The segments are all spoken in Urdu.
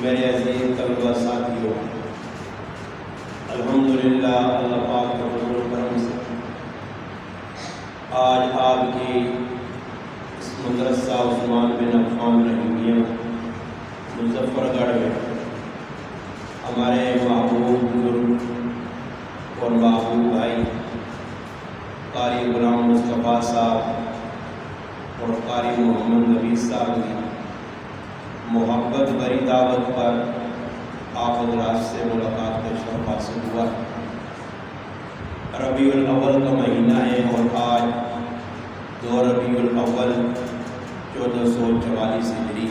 میرے عزیز طلبہ ساتھیوں، الحمدللہ اللہ پاک کے فضل و کرم سے آج آپ کی اس مدرسہ عثمان بن عفان رحیمیہ مظفر گڑھ میں ہمارے محبوب بزرگ اور محبوب بھائی قاری غلام مصطفیٰ صاحب اور قاری محمد نبی صاحب کی محبت بری دعوت پر آپ حضرات سے ملاقات کا شرف حاصل ہوا۔ ربیع الاول کا مہینہ ہے اور آج 2 ربیع الاول 1444 ہجری۔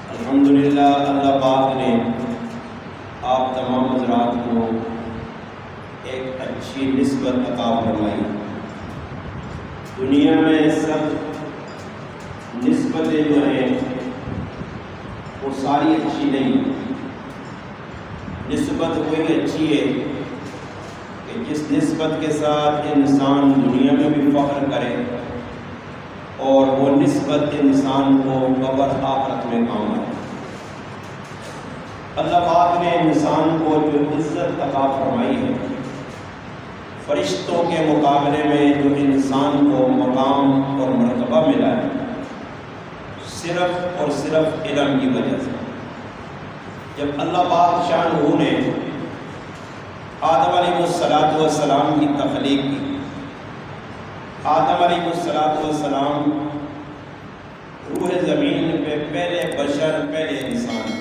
الحمدللہ اللہ پاک نے آپ تمام حضرات کو ایک اچھی نسبت عطا فرمائی۔ دنیا میں سب نسبتیں جو ہیں وہ ساری اچھی نہیں۔ نسبت کوئی اچھی ہے کہ جس نسبت کے ساتھ انسان دنیا میں بھی فخر کرے اور وہ نسبت انسان کو قبر آخرت میں کام آئے۔ اللہ پاک نے انسان کو جو عزت عطا فرمائی ہے، فرشتوں کے مقابلے میں جو انسان کو مقام اور مرتبہ ملا ہے، صرف اور صرف علم کی وجہ سے۔ جب اللہ پاک شانہ نے آدم علیہ السلام کی تخلیق کی، آدم علیہ السلام روح زمین پہ پہلے بشر، پہلے انسان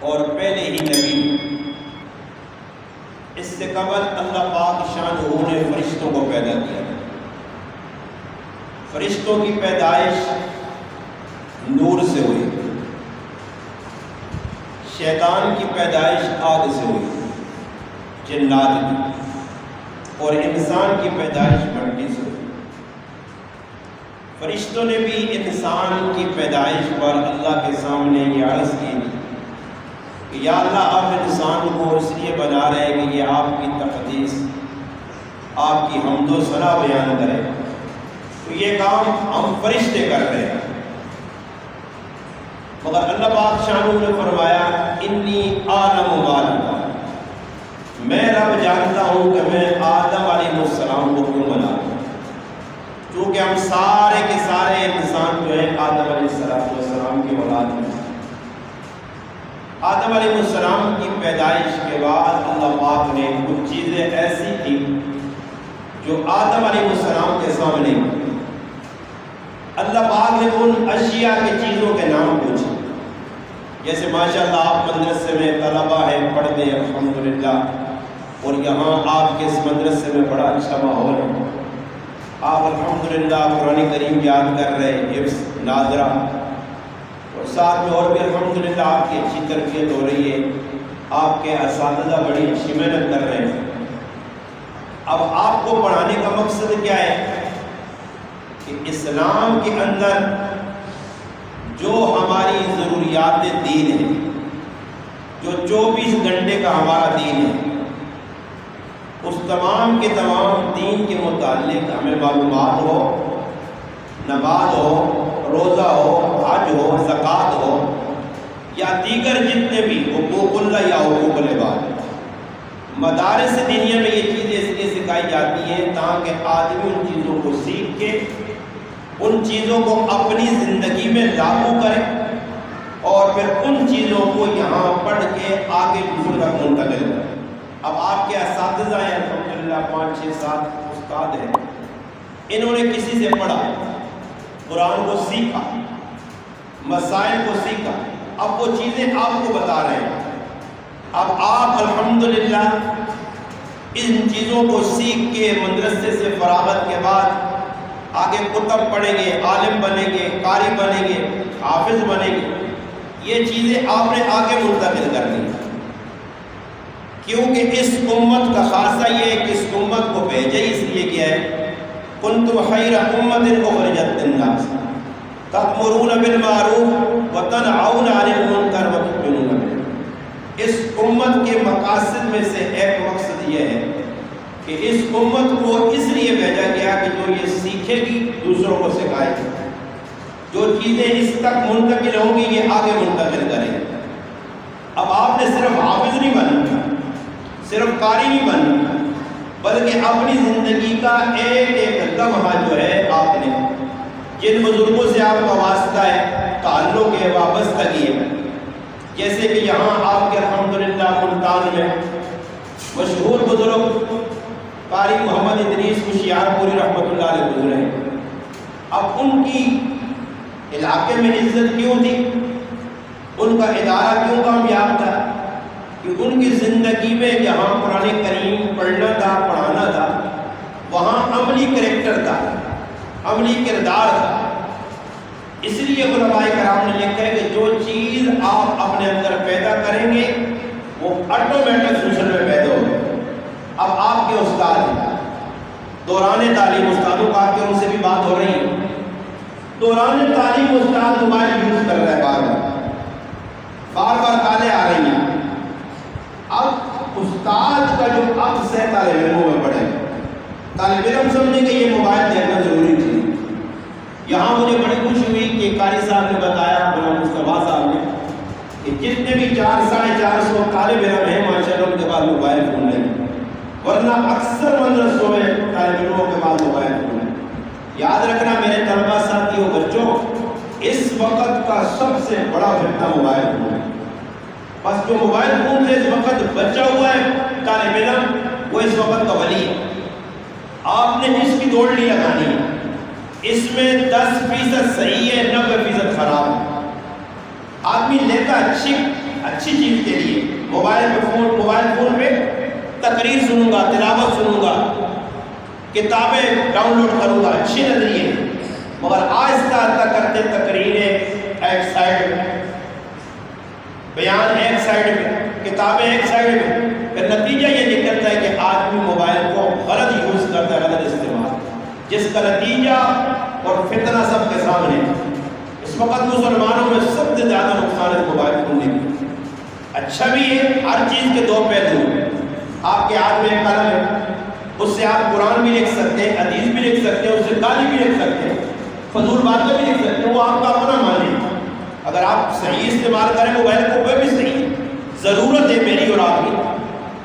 اور پہلے ہی نبی۔ اس سے قبل اللہ پاک شانہ نے فرشتوں کو پیدا کیا۔ فرشتوں کی پیدائش نور سے ہوئی، شیطان کی پیدائش آگ سے ہوئی، جنات کی، اور انسان کی پیدائش مٹی سے ہوئی۔ فرشتوں نے بھی انسان کی پیدائش پر اللہ کے سامنے یہ عرض کی کہ یا اللہ، آپ انسان کو اس لیے بنا رہے کہ یہ آپ کی تقدیس، آپ کی حمد و ثنا بیان کرے، تو یہ کام ہم فرشتے کر رہے ہیں۔ مگر اللہ پاک شانہ نے فرمایا انی اعلم ما لا تعلمون، میں رب جانتا ہوں کہ میں آدم علیہ السلام کو کیوں بنا، چونکہ ہم سارے کے سارے انسان جو ہیں آدم علیہ السلام کی اولاد ہیں۔ آدم علیہ السلام کی پیدائش کے بعد اللہ پاک نے کچھ چیزیں ایسی تھیں جو آدم علیہ السلام کے سامنے اللہ پاک نے ان اشیاء کی چیزوں کے نام پوچھے۔ جیسے ماشاءاللہ آپ مدرسے میں طلبہ ہیں، پڑھتے ہیں الحمدللہ، اور یہاں آپ کے اس مدرسے میں بڑا اچھا ماحول ہے۔ آپ الحمدللہ قرآن کریم یاد کر رہے ہیں، حفظ ناظرہ، اور ساتھ میں اور بھی الحمدللہ آپ کی اچھی تربیت ہو رہی ہے۔ آپ کے اساتذہ بڑی اچھی محنت کر رہے ہیں۔ اب آپ کو پڑھانے کا مقصد کیا ہے کہ اسلام کے اندر جو ہماری ضروریات دین ہے، جو 24 گھنٹے کا ہمارا دین ہے، اس تمام کے تمام دین کے متعلق ہمیں معلومات ہو، نماز ہو، روزہ ہو، حج ہو، زکوٰۃ ہو، یا دیگر جتنے بھی حقوق اللہ یا حقوق العباد، مدارس دینیا میں یہ چیزیں اس لیے سکھائی جاتی ہیں تاکہ آدمی ان چیزوں کو سیکھ کے ان چیزوں کو اپنی زندگی میں لاگو کرے اور پھر ان چیزوں کو یہاں پڑھ کے آگے دوسروں تک منتقل کرے۔ اب آپ کے اساتذہ ہیں الحمدللہ، 5 6 7 استاد ہیں، انہوں نے کسی سے پڑھا، قرآن کو سیکھا، مسائل کو سیکھا، اب وہ چیزیں آپ کو بتا رہے ہیں۔ اب آپ الحمدللہ ان چیزوں کو سیکھ کے مدرسے سے فراغت کے بعد آگے کتب پڑھیں گے، عالم بنیں گے، قاری بنیں گے، حافظ بنیں گے۔ یہ چیزیں آپ نے آگے منتقل کرنی ہے، کیونکہ اس امت کا خاصہ یہ ہے کہ اس امت کو بھیجا اس لیے کیا ہے کنتم خیر امت اخرجت للناس تأمرون بالمعروف وتنہون عن المنکر وتؤمنون باللہ۔ اس امت کے مقاصد میں سے ایک مقصد یہ ہے کہ اس امت کو اس لیے بھیجا گیا کہ جو یہ سیکھے گی دوسروں کو سکھائے گی۔ جو چیزیں اس تک منتقل ہوں گی یہ آگے منتقل کریں. اب آپ نے صرف حافظ نہیں بننا، صرف قاری نہیں بننا، بلکہ اپنی زندگی کا ایک ایک لمحہ جو ہے آپ نے جن بزرگوں سے آپ کا واسطہ ہے، تعلق ہے، وابستگی ہے، جیسے کہ یہاں آپ کے الحمدللہ ملتان میں مشہور بزرگ قاری محمد ادریس ہوشیار پوری رحمۃ اللہ علیہ گزرے ہیں. اب ان کی علاقے میں عزت کیوں تھی، ان کا ادارہ کیوں کامیاب تھا؟ کہ ان کی زندگی میں جہاں قرآن کریم پڑھنا تھا، پڑھانا تھا، وہاں عملی کریکٹر تھا، عملی کردار تھا. اس لیے علماء کرام نے لکھا ہے کہ جو چیز آپ اپنے اندر پیدا کریں گے وہ آٹومیٹک سوشل میں پیدا ہوگا. اب آپ کے استاد ہیں، دوران تعلیم استادوں کا کہ ان سے بھی بات ہو رہی ہے، دوران تعلیم استاد موبائل یوز کر رہا ہے، بار بار کالیں آ رہی ہیں. اب استاد کا جو عکس ہے طالب علموں میں پڑھے، طالب علم سمجھیں کہ یہ موبائل دیکھنا ضروری تھی. یہاں مجھے بڑی خوشی ہوئی کہ قاری صاحب نے بتایا، مولانا مصطفیٰ صاحب نے، کہ جتنے بھی 400-450 طالب علم ہیں ماشاءاللہ ان کے پاس موبائل فون نہیں، ورنہ اکثر مدرسوں میں طالب علموں کے پاس موبائل فون ہے. یاد رکھنا میرے طلبہ ساتھیوں بچوں، اس وقت کا سب سے بڑا فتنہ موبائل فون ہے. بس جو موبائل فون سے اس وقت بچا ہوا ہے طالب علم، وہ اس وقت کا ولی ہے. آپ نے اس کی دوڑ نہیں لگانی ہے. اس میں 10% صحیح ہے، 90% خراب ہے. آدمی لیتا اچھی چیز کے لیے، موبائل فون پہ تقریر سنوں گا، تلاوت سنوں گا، کتابیں ڈاؤن لوڈ کروں گا، اچھی نظریے، مگر آہستہ آہستہ کرتے تقریریں ایک سائڈ میں، بیان ایک سائڈ میں، کتابیں ایک سائڈ میں، پھر نتیجہ یہ نکلتا ہے کہ آدمی موبائل کو غلط یوز کرتا ہے، غلط استعمال، جس کا نتیجہ اور فتنہ سب کے سامنے. اس وقت مسلمانوں میں سب سے زیادہ نقصان ہے موبائل فون نے. اچھا بھی ہے، ہر چیز کے دو پہلو ہیں. آپ کے ہاتھ میں ایک قلم ہے، اس سے آپ قرآن بھی لکھ سکتے ہیں، حدیث بھی لکھ سکتے ہیں، اس سے گالی بھی لکھ سکتے ہیں، فضول باتیں بھی لکھ سکتے ہیں، وہ آپ کا اپنا مانے. اگر آپ صحیح استعمال کریں موبائل کو، وہ بھی صحیح ضرورت ہے میری اور آپ کی.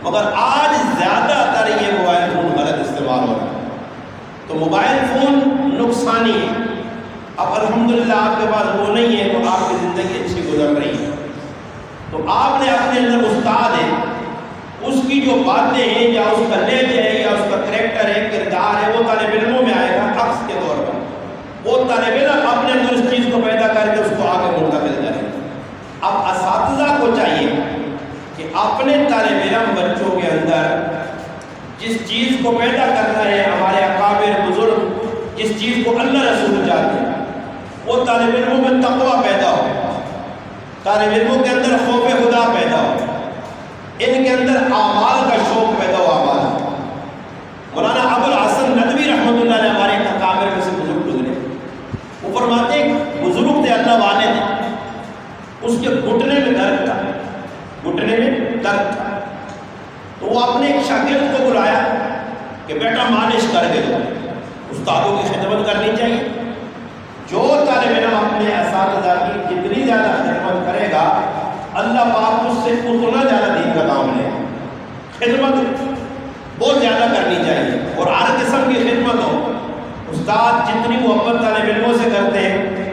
مگر آج زیادہ تر یہ موبائل فون غلط استعمال ہو رہا ہے. تو موبائل فون نقصانی ہے. اب الحمدللہ آپ کے پاس وہ نہیں ہے تو آپ کی زندگی اچھی گزر رہی ہے. تو آپ نے اپنے اندر استاد ہے، اس کی جو باتیں ہیں یا اس کا لہجہ ہے یا اس کا کریکٹر ہے، کردار ہے، وہ طالب علموں میں آئے گا عکس کے طور پر. وہ طالب علم اپنے اندر اس چیز کو پیدا کر کے اس کو آگے منتقل کرے. اب اساتذہ کو چاہیے کہ اپنے طالب علم بچوں کے اندر جس چیز کو پیدا کرنا ہے، ہمارے اکابر بزرگ جس چیز کو اللہ رسول چاہتے ہیں، وہ طالب علموں میں تقویٰ پیدا ہو، طالب علموں کے اندر خوف خدا پیدا ہو، ان کے اندر اعمال کا شوق پیدا ہو. اعمال مولانا ابو الحسن ندوی رحمۃ اللہ علیہ ہمارے اکابر میں سے بزرگ گزرے. وہ فرماتے ہیں بزرگ تھے، اللہ والے تھے، اس کے گھٹنے میں درد تھا، گھٹنے میں درد تھا. تو وہ اپنے ایک شاگرد کو بلایا کہ بیٹا مالش کر کے دو. استادوں کی خدمت کرنی چاہیے. جو طالب علم اپنے اساتذہ کی جتنی زیادہ خدمت کرے گا، اللہ پاک اس سے اتنا زیادہ دین کا کام لے. خدمت بہت زیادہ کرنی چاہیے اور ہر قسم کی خدمت ہو. استاد جتنی محبت طالب علموں سے کرتے ہیں،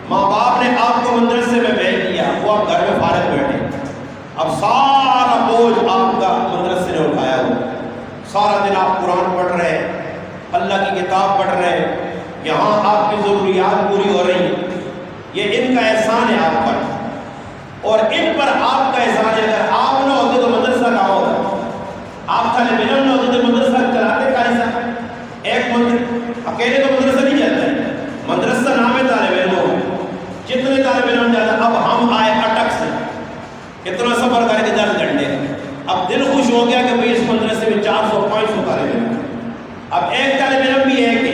ماں باپ نے آپ کو مدرسے میں بھیج دیا، وہ آپ گھر میں فارغ بیٹھے، اب سارا بوجھ آپ کا مدرسے نے اٹھایا ہو. سارا دن آپ قرآن پڑھ رہے ہیں، اللہ کی کتاب پڑھ رہے ہیں، یہاں آپ کی ضروریات پوری ہو رہی ہیں. یہ ان کا احسان ہے آپ پر، اور ان پر آپ کا احسان ہے. اگر آپ نہ ہوتے تو مدرسہ کہاں ہوتا؟ آپ طالب علم نہ ہوتے تو مدرسہ چلاتے قاری صاحب؟ ایک اکیلے تو مدرسہ نہیں چلتا ہے. مدرسہ نام ہے طالب علموں ہے، جتنے طالب علم جاتا. اب ہم آئے اٹک سے، اتنا سفر کرے کہ 10 گھنٹے. اب دل خوش ہو گیا کہ بھئی اس مدرسے میں 400-500 طالب علم. اب ایک طالب علم بھی ہے کہ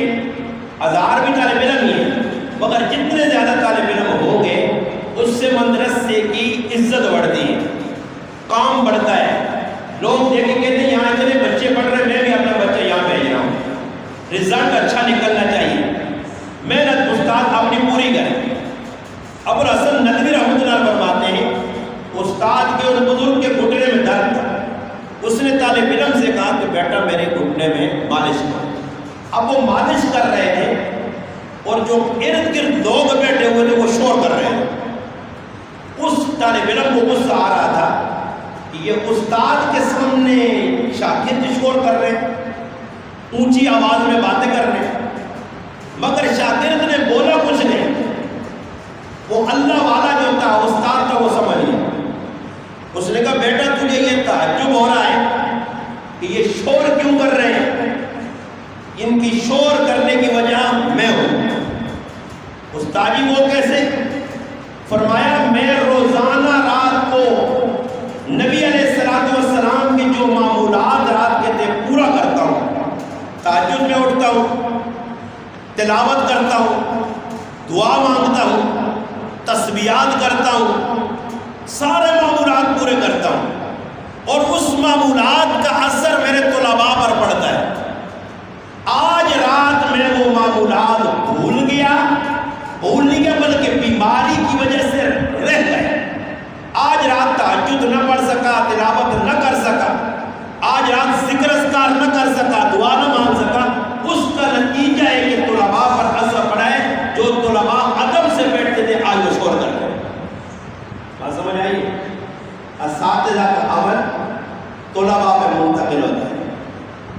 1000 بھی طالب علم ہی ہے، مگر جتنے زیادہ طالب علم ہوں گے اس سے مدرسے کی عزت بڑھتی ہے، کام بڑھتا ہے. لوگ دیکھ کے کہتے ہیں یہاں اتنے بچے پڑھ رہے ہیں، میں بھی اپنا بچہ یہاں بھیج رہا ہوں. رزلٹ اچھا نکلنا چاہیے. محنت استاد اپنی پوری کرے. ابو الحسن ندوی رحمۃ اللہ فرماتے ہیں استاد کے اور بزرگ کے گھٹنے میں درد تھا. اس نے طالب علم سے کہا کہ بیٹا میرے گھٹنے میں مالش کرو. اب وہ مالش کر رہے تھے اور جو ارد گرد لوگ بیٹھے ہوئے تھے وہ شور کر رہے تھے. اس طالب علم کو غصہ آ رہا تھا کہ یہ استاد کے سامنے شاگرد شور کر رہے ہیں, اونچی آواز میں باتیں کر رہے ہیں, مگر شاگرد نے بولا کچھ نہیں. وہ اللہ والا جو تھا استاد تھا وہ سمجھ لیا. اس نے کہا بیٹا تجھے یہ تعجب ہو رہا ہے کہ یہ شور کیوں کر رہے ہیں؟ ان کی شور کرنے کی وجہ میں ہوں. استاد جی وہ کیسے؟ فرمایا میں روزانہ رات کو نبی علیہ السلام کے جو معمولات رات کے تھے پورا کرتا ہوں. تہجد میں اٹھتا ہوں, تلاوت کرتا ہوں, دعا مانگتا ہوں, تسبیحات کرتا ہوں, سارے معمولات پورے کرتا ہوں, اور اس معمولات کا اثر میرے طلباء پر پڑتا ہے. آج رات میں وہ معمولات بھول نہیں گیا بلکہ بیماری کی وجہ سے رہ گئے. آج رات تہجد نہ پڑھ سکا, تلاوت نہ کر سکا, آج رات ذکر اذکار نہ کر سکا, دعا نہ مانگ سکا. اس کا نتیجہ ہے کہ طلباء پر اثر پڑا ہے. جو طلباء ادب سے بیٹھتے تھے آج وہ شور کر رہے ہیں. بات سمجھ آئی؟ اساتذہ کا عمل طلباء پہ منتقل ہوتا ہے.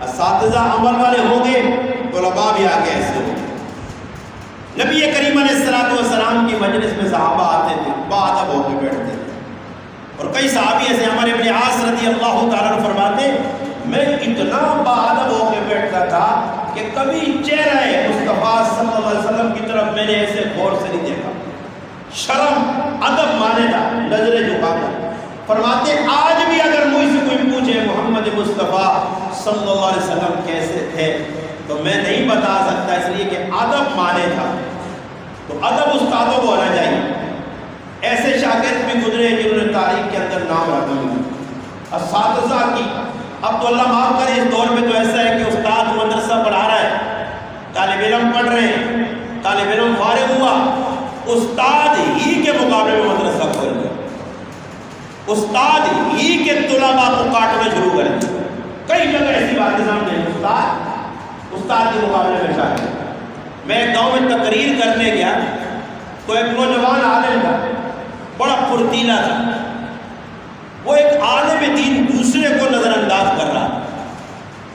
اساتذہ عمل والے ہوں گے, طلباء بھی آگے ایسے ہوں گے. نبی کریم علیہ السلام کی مجلس میں صحابہ آتے تھے, باادب ہو کے بیٹھتے تھے. اور کئی صحابی ایسے, ہمارے ابن عاص رضی اللہ تعالیٰ عنہ فرماتے میں اتنا باادب ہو کے بیٹھتا تھا کہ کبھی چہرہ مصطفیٰ صلی اللہ علیہ وسلم کی طرف میں نے ایسے غور سے نہیں دیکھا. شرم ادب مانے تھا, نظریں جھکا کر. فرماتے آج بھی اگر مجھ سے کوئی پوچھے محمد مصطفیٰ صلی اللہ علیہ وسلم کیسے تھے تو میں نہیں بتا سکتا, اس لیے کہ ادب مانے تھا. تو ادب استادوں کو ہونا چاہیے. ایسے شاگرد بھی گزرے جنہوں نے تاریخ کے اندر نام رقم لیا. اساتذہ کی اب تو اللہ معاف کرے, اس دور میں تو ایسا ہے کہ استاد مدرسہ پڑھا رہا ہے, طالب علم پڑھ رہے ہیں, طالب علم فارغ ہوا, استاد ہی کے مقابلے میں مدرسہ کھول گیا, استاد ہی کے طلباء کو کاٹنا شروع کر دیا. کئی جگہ ایسی باتیں سامنے ہیں, استاد کے مقابلے میں شاگرد. میں ایک گاؤں میں تقریر کرنے گیا تو ایک نوجوان عالم تھا, بڑا پھرتیلا تھا. وہ ایک عالم دین دوسرے کو نظر انداز کر رہا تھا.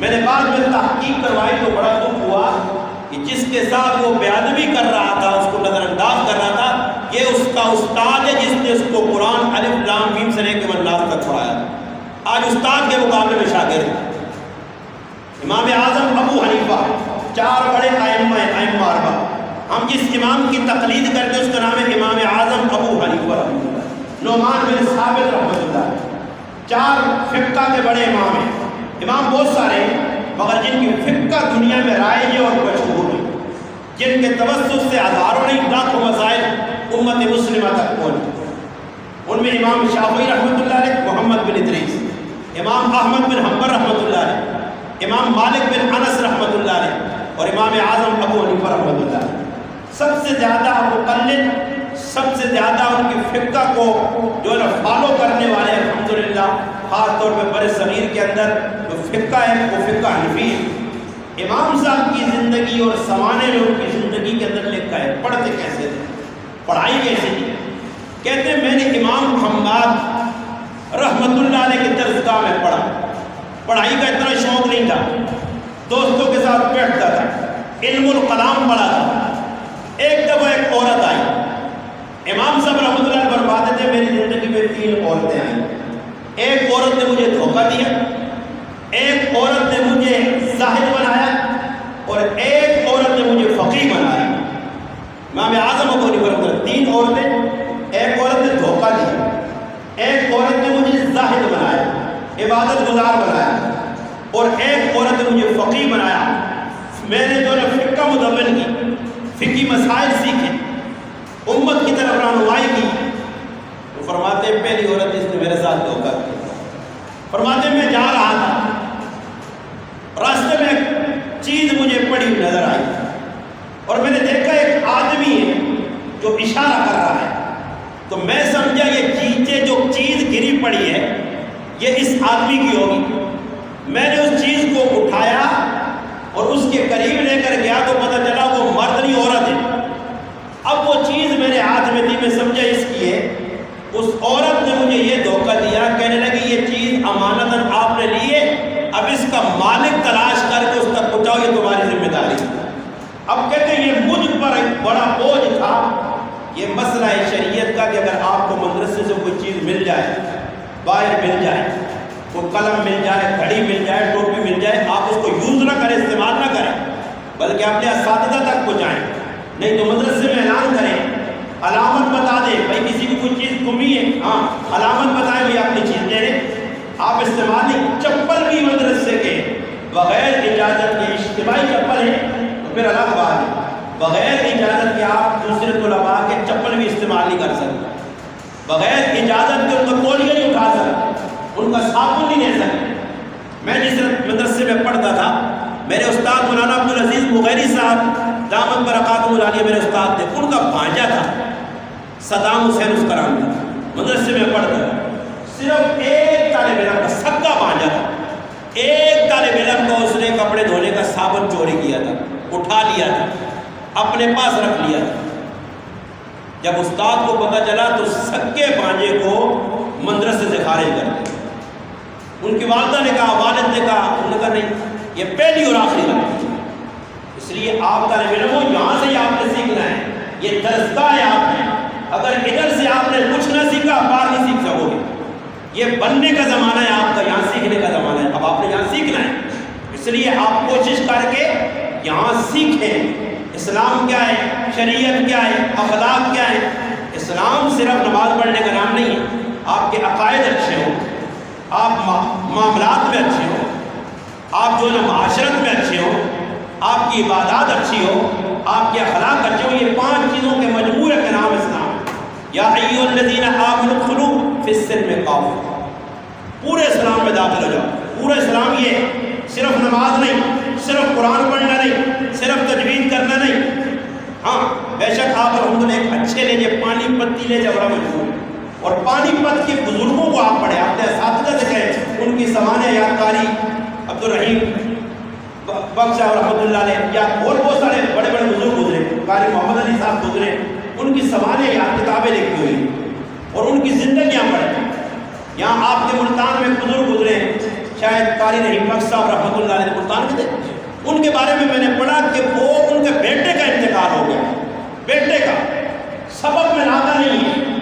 میں نے بعد میں تحقیق کروائی تو بڑا دکھ ہوا کہ جس کے ساتھ وہ بے ادبی کر رہا تھا, اس کو نظر انداز کر رہا تھا, یہ اس کا استاد ہے جس نے اس کو قرآن الف لام میم سے لے کے والناس تک پڑھایا. آج استاد کے مقابلے میں شاگرد. امام اعظم ابو حنیفہ, چار بڑے ائمہ اربعہ, ہم جس امام کی تقلید کرتے ہیں اس کا نام ہے امام اعظم ابو حنیفہ رحمۃ اللہ. نعمان بن ثابت رحمۃ اللہ, چار فقہ کے بڑے امام ہیں. امام بہت سارے ہیں مگر جن کی فقہ دنیا میں رائج ہے اور مشہور ہے, جن کے توسط سے ہزاروں نہیں لاکھوں مسائل امت مسلمہ تک پہنچے. ان میں امام شافعی رحمۃ اللہ علیہ, محمد بن ادریس, امام احمد بن حنبل رحمۃ اللہ علیہ, امام مالک بن انس رحمۃ اللہ علیہ, اور امام اعظم ابو حنیفہ رحمۃ اللہ علیہ. سب سے زیادہ مقلد, سب سے زیادہ ان کی فقہ کو جو ہے فالو کرنے والے الحمدللہ, خاص طور پہ بر صغیر کے اندر جو فقہ ہے وہ فقہ حنفی ہے. امام صاحب کی زندگی اور سمانے میں ان کی زندگی کے اندر لکھا ہے پڑھتے کیسے تھے, پڑھائی کیسے تھی. کہتے ہیں میں نے امام حماد رحمۃ اللہ علیہ کے درسگاہ میں پڑھا. پڑھائی کا اتنا شوق نہیں تھا, دوستوں کے ساتھ بیٹھتا تھا, علم الکلام پڑھا تھا. ایک دفعہ ایک عورت آئی, امام صاحب رحمۃ اللہ علیہ فرماتے تھے میری زندگی میں 3 عورتیں آئیں. ایک عورت نے مجھے دھوکہ دیا, ایک عورت نے مجھے زاہد بنایا, اور ایک عورت نے مجھے فقیہ بنایا. امام اعظم ابو حنیفہ 3 عورتیں, ایک عورت نے دھوکہ دیا, ایک عورت نے مجھے زاہد بنایا, عبادت گزار بنایا, اور ایک عورت نے مجھے فقیہ بنایا. میں نے جو فقہ مدون کی, فقہی مسائل سیکھے, امت کی طرف رہنمائی کی. وہ فرماتے ہیں پہلی عورت جس نے میرے ساتھ دھوکہ کیا, فرماتے ہیں میں جا رہا تھا, راستے میں ایک چیز مجھے پڑی نظر آئی, اور میں نے دیکھا ایک آدمی ہے جو اشارہ کر رہا ہے. تو میں سمجھا یہ جو چیز گری پڑی ہے یہ اس آدمی کی ہوگی۔ میں نے اس چیز کو اٹھایا اور اس کے قریب لے کر گیا تو پتہ چلا وہ مرد نہیں عورت ہے۔ اب وہ چیز میرے ہاتھ میں تھی، میں سمجھا اس کی ہے۔ اس عورت نے مجھے یہ دھوکہ دیا، کہنے لگی یہ چیز امانتاً آپ نے لی ہے، اب اس کا مالک تلاش کر کے اس تک پہنچاؤ، یہ تمہاری ذمہ داری ہے۔ اب کہتے ہیں یہ مجھ پر ایک بڑا بوجھ تھا، یہ مسئلہ ہے شریعت کا کہ اگر آپ کو مدرسے سے کوئی چیز مل جائے، باہر مل جائے، کوئی قلم مل جائے، گھڑی مل جائے، ٹوپی مل جائے، آپ اس کو یوز نہ کریں، استعمال نہ کریں، بلکہ اپنے اساتذہ تک پہنچائیں، نہیں تو مدرسے میں اعلان کریں، علامت بتا دیں، بھائی کسی کی کوئی چیز گمی ہے، ہاں علامت بتائیں بھائی اپنی چیز دے رہے، آپ استعمال نہیں۔ چپل بھی مدرسے کے بغیر اجازت کے، اجتماعی چپل ہے تو پھر الگ بات ہے، بغیر اجازت کے آپ دوسرے طلباء کے چپل بھی استعمال نہیں کر سکتے، بغیر اجازت کے ان کا تولیہ نہیں اٹھا سکتے، ان کا صابن نہیں لے سکتے۔ میں جس مدرسے میں پڑھتا تھا، میرے استاد مولانا عبدالعزیز مغیری صاحب دامت برکاتہ العالیہ میرے استاد تھے، ان کا بھانجا تھا صدام حسین اس کا نام تھا، مدرسے میں پڑھتا تھا، صرف ایک طالب علم کا سگا بھانجا تھا، ایک طالب علم کو اس نے کپڑے دھونے کا صابن چوری کیا تھا، اٹھا لیا تھا، اپنے پاس رکھ لیا تھا۔ جب استاد کو پتہ چلا تو سگے بھانجے کو مدرسے سے خارج کر دیا۔ ان کی والدہ نے کہا، والد نے کہا، انہوں نے کہا نہیں یہ پہلی اور آخری غلطی ہے، اس لیے آپ طالب علم ہو یہاں سے آپ نے سیکھنا ہے، یہ درسگاہ ہے آپ نے، اگر ادھر سے آپ نے کچھ نہ سیکھا باہر نہیں سیکھ سکو گے۔ یہ بننے کا زمانہ ہے آپ کا، یہاں سیکھنے کا زمانہ ہے، اب آپ نے یہاں سیکھنا ہے، اس لیے آپ کوشش کر کے یہاں سیکھیں اسلام کیا ہے، شریعت کیا ہے، اخلاق کیا ہے۔ اسلام صرف نماز پڑھنے کا نام نہیں ہے، آپ کے عقائد اچھے ہوں، آپ معاملات میں اچھے ہوں، آپ جو ہے معاشرت میں اچھے ہوں، آپ کی عبادات اچھی ہو، آپ کے اخلاق اچھے ہوں، یہ 5 چیزوں کے مجموعے کا نام اسلام ہے۔ یا ایھا الذین آمنوا ادخلوا فی السلم کافہ، پورے اسلام میں داخل ہو جاؤ۔ پورا اسلام یہ ہے، صرف نماز نہیں، صرف قرآن پڑھنا نہیں، صرف تجوید کرنا نہیں۔ ہاں بے شک آپ الحمدللہ ایک اچھے لے جائے، پانی پت لے جائے، بڑا مشہور، اور پانی پت کے بزرگوں کو آپ پڑھیں، اپنے اساتذہ سے کہیں، ان کی سوانح یادکاری عبدالرحیم بخش صاحب رحمۃ اللہ علیہ، یا اور بہت سارے بڑے بڑے بزرگ گزرے، قاری محمد علی صاحب گزرے، ان کی سوانح یاد کتابیں لکھی ہوئی اور ان کی زندگیاں پڑھیں۔ یہاں آپ کے ملتان میں بزرگ گزرے، شاید قاری رحیم بخش صاحب رحمۃ اللہ علیہ ملتان کے تھے، ان کے بارے میں نے پڑھا کہ وہ ان کے بیٹے کا انتقال ہو گیا، بیٹے کا سبب میں لاتا نہیں ہے۔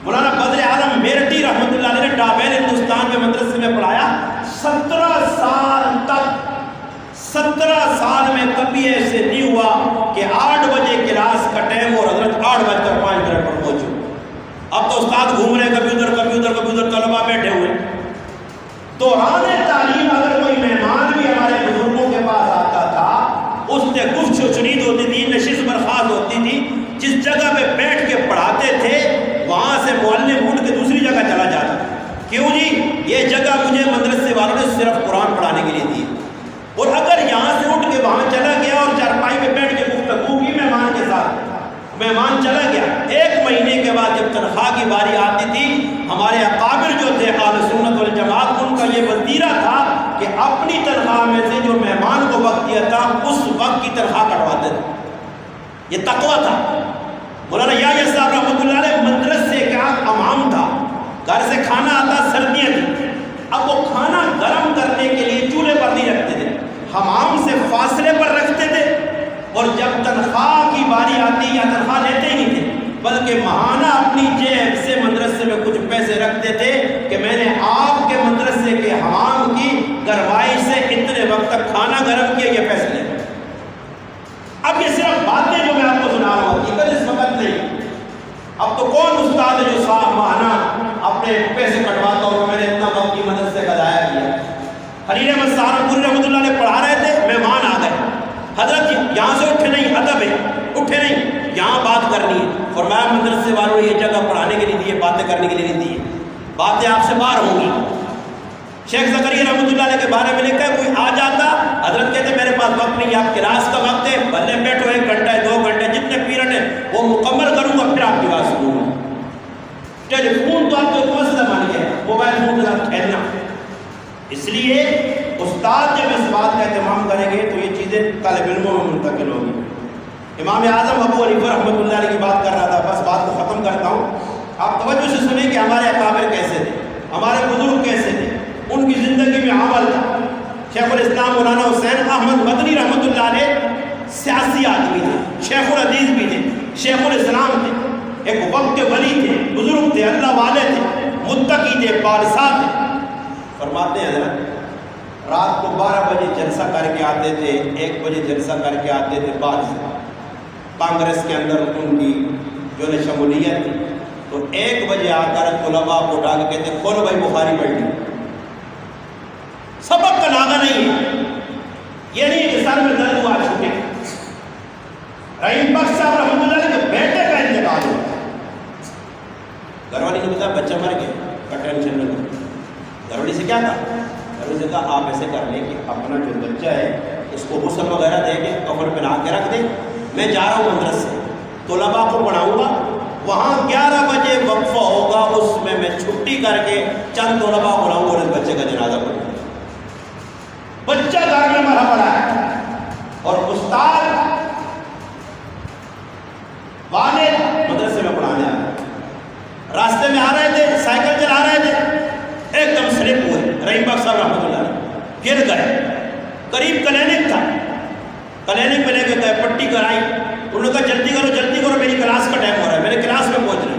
مولانا بدر عالم میرٹی رحمۃ اللہ علیہ نے ڈابین ہندوستان کے مدرسے میں پڑھایا 17 سال تک، 17 سال میں کبھی ایسے نہیں ہوا کہ 8 بجے کلاس کا ٹائم اور حضرت 8:05 پر پہنچو۔ اب تو استاد گھوم رہے کبھی ادھر کبھی ادھر کبھی ادھر، طلباء بیٹھے ہوئے۔ دوران تعلیم اگر کوئی مہمان بھی ہمارے بزرگوں کے پاس آتا تھا، اس سے گفت و شنید ہوتی تھی، نشست برخاست ہوتی تھی، جس جگہ پہ بیٹھ کے پڑھاتے تھے وہاں سے معلم اٹھ کے دوسری جگہ چلا جاتا۔ کیوں جی؟ یہ جگہ مجھے مدرسے والوں نے صرف قرآن پڑھانے کے لیے دی، اور اگر یہاں سے اٹھ کے وہاں چلا گیا اور چارپائی میں بیٹھ کے گفتگو کی مہمان کے ساتھ، مہمان چلا گیا، 1 مہینے کے بعد جب تنخواہ کی باری آتی تھی، ہمارے اکابر جو تھے اہل سنت والجماعت، ان کا یہ وظیفہ تھا کہ اپنی تنخواہ میں سے جو مہمان کو وقت دیا تھا اس وقت کی تنخواہ کٹواتے تھے۔ یہ تقویٰ تھا۔ مولانا یحییٰ صاحب رحمۃ اللہ علیہ مدرسے کا امام تھا، گھر سے کھانا آتا، سردیاں تھیں، اب وہ کھانا گرم کرنے کے لیے چولہے پر نہیں رکھتے تھے، حمام سے فاصلے پر رکھتے تھے، اور جب تنخواہ کی باری آتی یا تنخواہ لیتے ہی نہیں تھے، بلکہ ماہانہ اپنی جیب سے مدرسے میں کچھ پیسے رکھتے تھے کہ میں نے آپ کے مدرسے کے حمام کی گرمائی سے اتنے وقت تک کھانا گرم کیا، یہ پیسے لے۔ اب یہ صرف باتیں جو میں آپ کو سنا رہا ہوں، حقیقت اس وقت نہیں۔ اب تو کون استاد ہے جو صاحب ماہانہ اپنے پیسے کٹواتا ہو کہ میں نے اتنا وقت کی مدرسے کا ضائع کیا۔ خلیل احمد سہارنپوری رحمۃ اللہ علیہ پڑھا رہے تھے، مہمان آ گئے، حضرت یہاں سے اٹھے نہیں، ادب ہے، اٹھے نہیں، یہاں بات کرنی ہے، فرمایا مدرسے والوں نے یہ جگہ پڑھانے کے لیے دی ہے، باتیں کرنے کے لیے نہیں دی ہے، باتیں آپ سے باہر ہوں گی۔ شیخ زکریا رحمۃ اللہ علیہ کے بارے میں لکھا ہے، کوئی آ جاتا، حضرت کہتے میرے پاس وقت نہیں، آپ کلاس کا وقت ہے، بھلے بیٹھو 1 گھنٹہ ہے 2 گھنٹے جتنے پیریڈ ہے وہ مکمل کروں گا، پھر آپ کی بات سنوں گا۔ ٹیلی فون تو آپ کو ایک مسئلہ بن گیا، موبائل فون کے ساتھ کھیلنا. اس لیے استاد جب اس بات کا اہتمام کریں گے تو یہ چیزیں طالب علموں میں منتقل ہوگی. امام اعظم ابو حنیفہ رحمۃ اللہ علیہ کی بات کر رہا تھا، بس بات کو ختم کرتا ہوں. آپ توجہ سے سنیں کہ ہمارے اکابر کیسے تھے، ہمارے بزرگ کیسے تھے، ان کی زندگی میں عمل تھا. شیخ الاسلام مولانا حسین احمد مدنی رحمۃ اللہ علیہ سیاسی آدمی تھے، شیخ الحدیث بھی تھے، شیخ الاسلام تھے، ایک وقت کے ولی تھے، بزرگ تھے، اللہ والے تھے، متقی تھے، پارسا تھے. فرماتے ہیں حضرت رات کو 12 بجے جلسہ کر کے آتے تھے، 1 بجے جلسہ کر کے آتے تھے. بعد کانگریس کے اندر ان کی جو ہے شمولیت تھی، تو 1 بجے آ کر طلباء کو اٹھا کے کہتے کھولو بھائی بخاری پڑھ لی. سبق کا ناغہ نہیں ہے، یہ نہیں کہ سر میں درد ہوا چھوٹے. رحیم بخش صاحب رحمۃ اللہ علیہ کے بیٹے کا انتقال ہوا، گھر والی نے بتایا بچہ مر گیا کا ٹینشن نہ لو. گھر والی سے کیا کہا؟ گھر والی سے کہا آپ ایسے کر لیں کہ اپنا جو بچہ ہے اس کو غسل وغیرہ دے کے کفن پہنا کے رکھ دیں، میں جا رہا ہوں مدرسے، طلباء کو پڑھاؤں گا، وہاں 11 بجے وقفہ ہوگا، اس میں چھٹی کر کے چند طلباء بلاؤں گا اور اس بچے کا جنازہ پڑھوں گا. بچہ گھر میں مرا پڑا ہے اور استاد والد مدرسے میں پڑھانے آ رہے، راستے میں آ رہے تھے، سائیکل چلا رہے تھے، ایک دم سلپ ہوئے. رحیم بخش صاحب رحمۃ اللہ علیہ گر گئے. قریب کلینک تھا، کلینک میں لے کے گئے، پٹی کرائی. انہوں نے کہا جلدی کرو جلدی کرو، میری کلاس کا ٹائم ہو رہا ہے، میرے کلاس میں پہنچ رہے.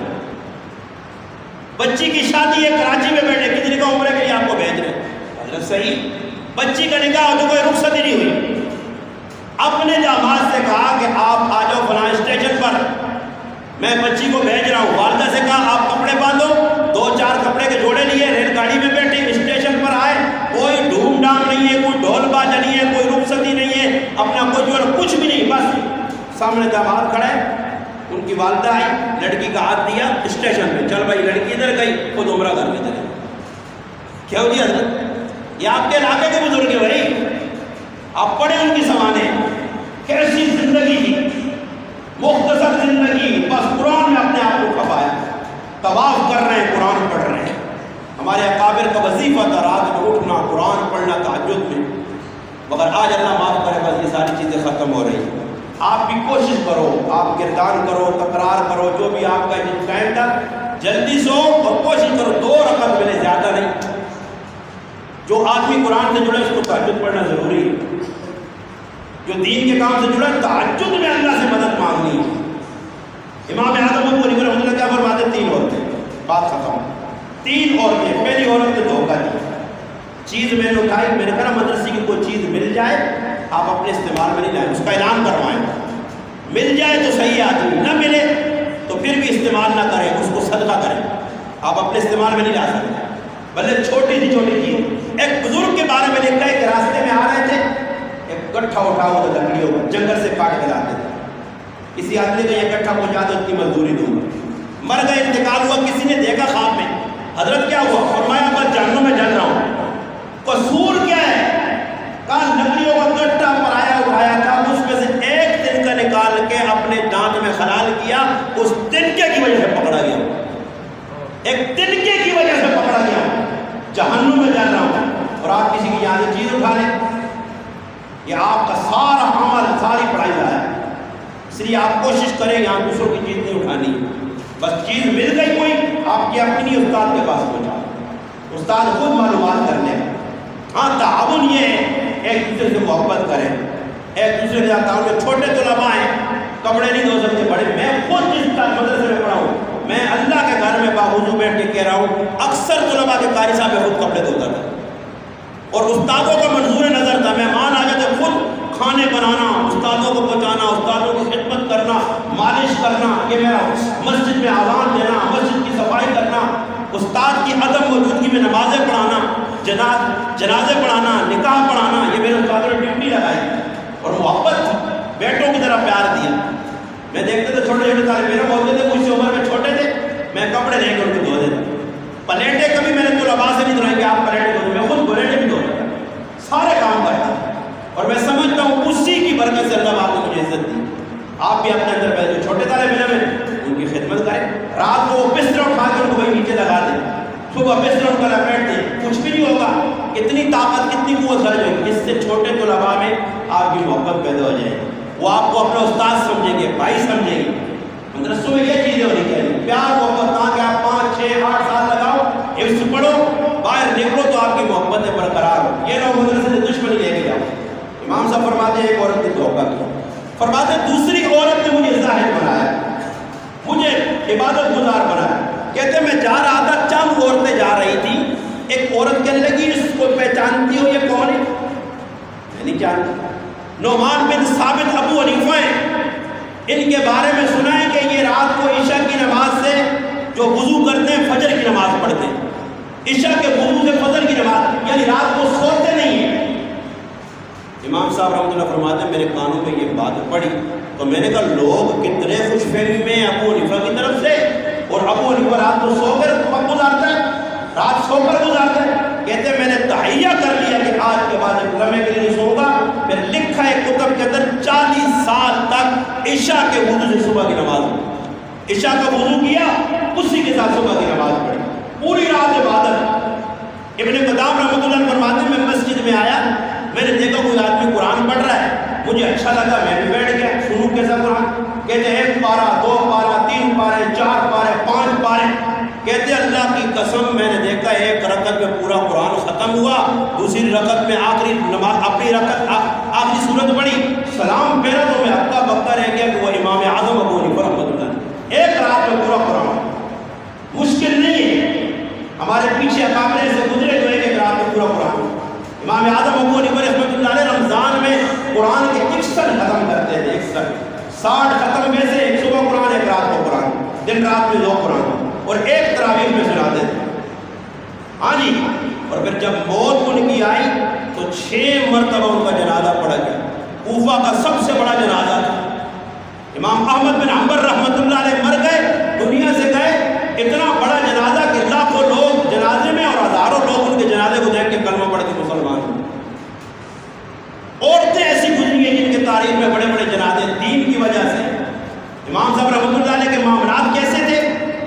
بچی کی شادی ہے کراچی میں بیٹھے، کتنی کا عمرے کے لیے آپ کو بھیج رہے. حضرت صحیح بچی کا نکاح تو کوئی رخصت ہی نہیں ہوئی. اپنے جماعت سے کہا کہ آپ آ جاؤ فلاں اسٹیشن پر، میں بچی کو بھیج رہا ہوں. والدہ سے کہا آپ کپڑے باندھو، 2-4 کپڑے کے جوڑے لیے ریل گاڑی میں بیٹھے اسٹیشن پر آئے. کوئی ڈھوم ڈھام نہیں ہے، کوئی ڈھول باجا نہیں ہے، کوئی رخصتی نہیں ہے، اپنا کوئی جو کچھ بھی نہیں. بس سامنے داماد کھڑے، ان کی والدہ آئی، لڑکی کا ہاتھ دیا اسٹیشن پہ، چل بھائی لڑکی ادھر گئی، خود عمرہ کر کے چلے. کیا ہو گیا حضرت؟ یہ آپ کے علاقے کے بزرگ ہیں بھائی، آپ پڑھیں ان کی سمانے. کیسی زندگی تھی، مختصر زندگی، بس قرآن میں اپنے آپ کو کھپایا، طواف کر رہے ہیں، قرآن پڑھ رہے ہیں. ہمارے اکابر کا وظیفہ تھا رات میں اٹھنا، قرآن پڑھنا تہجد میں. مگر آج اللہ معاف کرے بس یہ ساری چیزیں ختم ہو رہی ہیں. آپ بھی کوشش کرو، آپ گردان کرو، تکرار کرو، جو بھی آپ کا ٹائم تھا جلدی سو اور کوشش کرو 2 رکعت ملے، زیادہ نہیں. جو آدمی قرآن سے جڑے اس کو تہجد پڑھنا ضروری ہے. جو دین کے کام سے جڑا تہجد میں اللہ سے مدد مانگنی ہے. امام اعظم ابو حنیفہ رحمۃ اللہ کیا فرماتے؟ 3 عورتیں، بات ختم. 3 عورتیں. پہلی عورت نے دھوکہ دیا، چیز میں نے اٹھائی، میں نے کہا مدرسے کی کوئی چیز مل جائے آپ اپنے استعمال میں نہیں لائیں، اس کا اعلان کروائیں. مل جائے تو صحیح آدمی، نہ ملے تو پھر بھی استعمال نہ کریں، اس کو صدقہ کریں. آپ اپنے استعمال میں نہیں لا سکتے، بھلے چھوٹی سی چھوٹی چیز. ایک بزرگ کے بارے میں لکھا ہے کہ راستے میں آ رہے تھے، ایک گٹھا اٹھا ہوا تھا لکڑیوں کو، جنگل سے کاٹ کے لاتے تھے. کسی آدمی نے یہ گٹھا پہنچا دو، اس کی مزدوری دوں گا. مر گئے، انتقال ہوا. کسی نے دیکھا خواب میں، حضرت کیا ہوا؟ فرمایا بس جہنم میں جل رہا ہوں. قصور کیا ہے؟ کہا لکڑیوں کا گٹھا پرایا اٹھایا تھا، اس میں سے ایک تنکا نکال کے اپنے دانت میں خلال کیا، اس تنکے کی وجہ سے پکڑا گیا. ایک تنکے کی وجہ سے پکڑا گیا، جہنم میں جل رہا ہوں. اور آپ کسی کی یاد چیز اٹھا لیں، یہ آپ کا سارا عمل، ساری پڑھائی ہے. اس لیے آپ کوشش کریں یہاں دوسروں کی چیز نہیں اٹھانی. بس چیز مل گئی کوئی، آپ کی اپنی استاد کے پاس پہنچا، استاد خود معلومات کر لیں. ہاں تعاون یہ ہے ایک دوسرے سے محبت کریں، ایک دوسرے کے ساتھ تعاون. چھوٹے طلباء ہیں، کپڑے نہیں دھو سکتے، بڑے. میں خود جس مدرسے میں پڑھا ہوں، میں اللہ کے گھر میں باوضو بیٹھ کے کہہ رہا ہوں، اکثر طلباء کے قاری صاحب خود کپڑے دھوتا تھا اور استادوں کا منظور نظر تھا. مہمان آ جاتے خود کھانے بنانا، استادوں کو پہنچانا، استادوں کی خدمت کرنا، مالش کرنا، یہ میرا مسجد میں آزان دینا، مسجد کی صفائی کرنا، استاد کی عدم موجودگی میں نمازیں پڑھانا، جنازے پڑھانا، نکاح پڑھانا، یہ میرے استادوں نے ڈیوٹی لگائی. اور محبت، بیٹوں کی طرح پیار دیا. میں دیکھتے تھے چھوٹے چھوٹے طالب علم ہوتے تھے، مجھ سے عمر میں چھوٹے تھے، میں کپڑے لے کے ان کو دھو دیتا. پلیٹیں کبھی میں نے طلباء سے نہیں دھوئیں کہ آپ پلیٹیں دھو، میں خود پلیٹیں بھی دھو دیتا، سارے کام کرتا. اور میں سمجھتا ہوں اسی کی برکت سے اللہ آپ نے مجھے عزت دی. آپ بھی اپنے اندر پہلے جو چھوٹے طالب علم ہیں ان کی خدمت کریں. رات کو بستر اٹھا کے ان کو میں خرچ ہوگی، اس سے چھوٹے طلباء میں آپ کی محبت پیدا ہو جائے گی، وہ آپ کو اپنا استاد سمجھیں گے، بھائی سمجھیں گے۔ مدرسوں میں یہ چیزیں ہونی چاہیے، پیار محبت، نہ کہ آپ 5 6 8 سال لگاؤ حفظ پڑھو، باہر نکلو تو آپ کی محبتیں برقرار ہو، یہ نہ مدرسے سے دشمنی لے کے جاؤ۔ امام صاحب فرماتے ہیں ایک عورت نے دھوکہ کیا، فرماتے ہیں دوسری عورت نے مجھے زاہد بنایا، مجھے عبادت گزار بنایا۔ کہتے ہیں میں جا رہا تھا، چند عورتیں جا رہی تھی، ایک عورت کہنے لگی اس کو پہچانتی ہو یہ کون ہے؟ میں نہیں جانتا۔ نعمان بن ثابت ابو حنیفہ ہیں، ان کے بارے میں سنا ہے کہ یہ رات کو عشاء کی نماز سے جو وضو کرتے ہیں فجر کی نماز پڑھتے ہیں، عشاء کے وضو سے فجر کی نماز، یعنی رات کو سوتے نہیں ہیں۔ امام صاحب رحمۃ اللہ فرماتے ہیں میرے کانوں میں یہ بات پڑی تو میں نے کہا لوگ کتنے خوش فہمی میں ابو حنیفہ کی طرف سے، اور ابو حنیفہ رات کو سو کر گزارتا ہے، رات سو کر گزارتا ہے۔ کہتے ہیں میں نے تحیہ کر لیا کہ آج کے بعد ایک لمحے کے لیے نہیں سوؤں گا۔ پھر لکھا ہے کتب کے اندر 40 سال تک عشاء کے وضو سے صبح کی نماز پڑھی، عشاء کا وضو کیا اسی کے ساتھ صبح کی نماز پڑھی، پوری رات عبادت۔ ابن قدام رحمۃ اللہ فرماتے ہیں میں مسجد میں آیا، میں نے دیکھا کوئی آدمی قرآن پڑھ رہا ہے، مجھے اچھا لگا، میں بھی بیٹھ گیا، شروع کیسا قرآن، کہتے ہیں 1 پارہ 2 پارہ 3 پارے 4 پارے 5 پارے، کہتے ہیں اللہ کی قسم میں نے دیکھا ایک رکعت میں پورا قرآن ختم ہوا، دوسری رکعت میں آخری نماز اپنی رکعت آخری سورت پڑھی، سلام پھیرا تو میں ہکا بکا رہ گیا کہ وہ امام اعظم ابو حنیفہ رحمۃ اللہ ایک رات میں پورا قرآن۔ مشکل نہیں ہے، ہمارے پیچھے اکابر سے گزرے جو ایک رات میں پورا قرآن۔ امام اعظم ابو حنیفہ رحمۃ اللہ علیہ رمضان میں قرآن کے 61 ختم کرتے تھے، 60 ختم میں سے ایک صبح قرآن، ایک رات کو قرآن، دن رات میں 2 قرآن، اور ایک تراویح میں سناتے تھے۔ ہاں جی، اور پھر جب موت ان کی آئی تو 6 مرتبہ ان کا جنازہ پڑا گیا، کوفہ کا سب سے بڑا جنازہ تھا۔ امام احمد بن حنبل رحمۃ اللہ علیہ مر گئے، دنیا سے گئے، اتنا بڑا جنازہ کہ لاکھوں لوگ جنازے میں اور ہزاروں لوگ ان کے جنازے کو دیکھ کے کلمہ پڑھ کے مسلمان ہوئے۔ عورتیں ایسی گزری ہیں جن کے تاریخ میں بڑے بڑے جنازے دین کی وجہ سے۔ امام صاحب رحمۃ اللہ علیہ کے معاملات کیسے تھے؟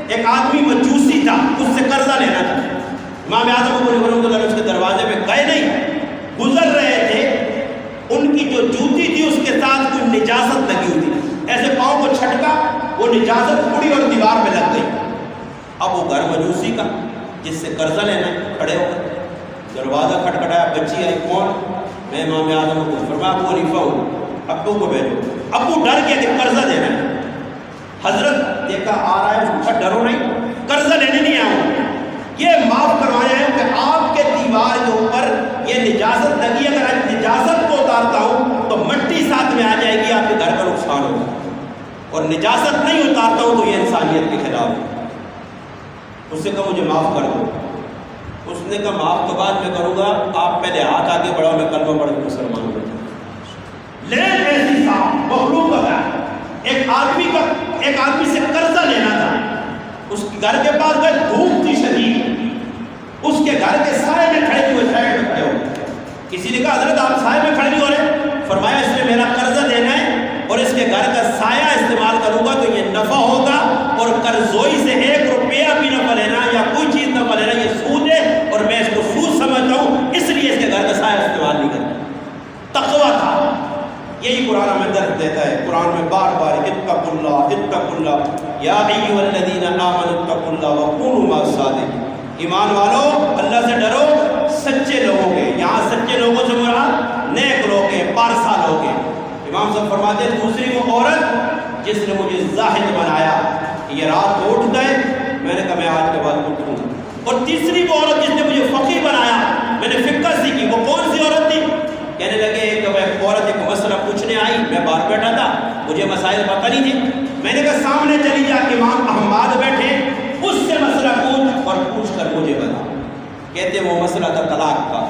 ایک آدمی مجوسی تھا، اس سے قرضہ لینا تھا، امام اعظم ابو حنیفہ رحمۃ اللہ علیہ اس کے دروازے پہ گئے نہیں، گزر رہے تھے، ان کی جو جوتی تھی اس کے ساتھ کوئی نجاست لگی ہوئی تھی، ایسے پاؤں کو چھٹکا، وہ نجاست پڑی اور دیوار پہ لگ گئی۔ اب وہ گھر مجوسی کا جس سے قرضہ لینا، کھڑے ہو گئے، دروازہ کھٹکھٹایا، بچی آئی، کون؟ میں امام اعظم کو، فرمایا ابو حنیفہ ہوں، ابو کو بھیجو۔ ابو ڈر گیا کہ قرضہ دینا ہے، حضرت دیکھا آ رہا ہے، اس کا ڈرو نہیں، قرضہ لینے نہیں آؤں، یہ معاف کروایا ہے کہ آپ کے دیوار کے اوپر یہ نجاست لگی، اگر آج نجاست کو اتارتا ہوں تو مٹی ساتھ میں آ جائے گی، آپ کے گھر کا نقصان ہوگا، اور نجاست نہیں اتارتا ہوں تو یہ انسانیت کے خلاف ہے۔ اس نے کہا مجھے معاف کر دو، اس نے کہا معاف تو بعد میں کروں گا، آپ پہلے ہاتھ آگے بڑھاؤ، میں کلمہ پڑھ کے مسلمان ہو جاؤں۔ لیکن ایسی صاحب مخلوق کا ایک آدمی سے قرضہ لینا تھا، اس کے گھر کے پاس گئے، دھوپ تھی شدید، اس کے گھر کے سائے میں کھڑے ہوئے، سائے میں کھڑے ہو، کسی نے کہا حضرت آپ سائے میں کھڑے نہیں ہو رہے، فرمایا اس نے میرا قرضہ دینا ہے اور اس کے گھر کا سایہ استعمال کروں گا تو یہ نفع ہوگا، اور قرضوئی سے 1 روپیہ بھی نفع لینا یا کوئی چیز نفع لینا یہ سود ہے، اور میں اس کو سود سمجھتا ہوں، اس لیے اس کے گھر کا سایہ استعمال نہیں کرتا۔ تقویٰ تھا، یہی قرآن ہمیں درد دیتا ہے، قرآن میں بار بار اتقوا اللہ یا ایھا الذین آمنوا اتقوا اللہ وکونوا مع الصادقین، ایمان والو اللہ سے ڈرو، سچے لوگوں کے، یہاں سچے لوگوں سے مراد نیک لوگ ہیں، پارسا لوگ ہیں۔ امام صاحب فرماتے ہیں دوسری وہ عورت جس نے مجھے زاہد بنایا، یہ رات کو اٹھ گئے، میں نے کہا میں آج کے بعد اٹھوں گا، اور تیسری وہ عورت جس نے مجھے فقیہ بنایا، میں نے فقہ سیکھی، وہ کون سی عورت تھی؟ کہنے لگے کہ وہ ایک عورت ایک مسئلہ پوچھنے آئی، میں باہر بیٹھا تھا، مجھے مسائل پتہ نہیں تھے، میں نے کہا سامنے چلی جا کے امام احمد بیٹھے، اس سے مسئلہ پوچھ اور پوچھ کر مجھے بتا۔ کہتے وہ مسئلہ تھا طلاق کا،